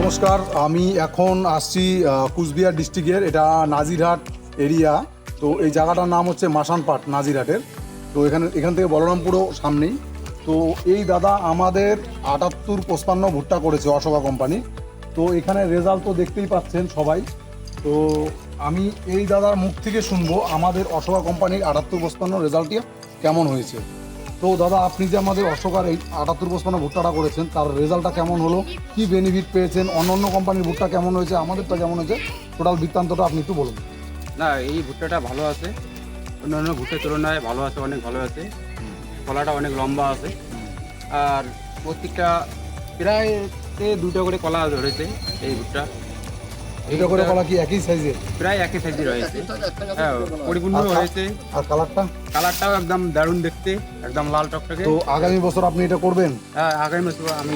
নমস্কার, আমি এখন আসছি কুচবিহার ডিস্ট্রিক্টের, এটা নাজিরহাট এরিয়া। তো এই জায়গাটার নাম হচ্ছে মাসানপাট নাজিরহাটের। তো এখান থেকে বলরামপুরও সামনেই। তো এই দাদা আমাদের 78-55 ভুট্টা করেছে অশোকা কোম্পানি। তো এখানে রেজাল্ট তো দেখতেই পাচ্ছেন সবাই। তো আমি এই দাদার মুখ থেকে শুনবো আমাদের অশোকা কোম্পানির 78-55 রেজাল্টটি কেমন হয়েছে। তো দাদা, আপনি যে আমাদের অশোকার এই 78-55 ভুট্টাটা করেছেন, তার রেজাল্টটা কেমন হলো, কি বেনিফিট পেয়েছেন, অন্য কোম্পানির ভুট্টা কেমন হয়েছে, আমাদেরটা কেমন হয়েছে, টোটাল বৃত্তান্তটা আপনি একটু বলুন। না, এই ভুট্টাটা ভালো আছে, অন্যান্য ভুট্টার তুলনায় ভালো আছে, অনেক ভালো আছে। কলাটা অনেক লম্বা আছে, আর প্রত্যেকটা প্রায় দুটো করে কলা ধরেছে এই ভুট্টা। এটা করে কলা কি একই সাইজের? প্রায় একই সাইজে রয়েছে, হ্যাঁ, পরিপূর্ণ হয়েছে। আর কালারটা? কালারটাও একদম দারুণ দেখতে, একদম লাল টকটকে। তো আগামী বছর আপনি এটা করবেন? হ্যাঁ, আগামী বছর আমি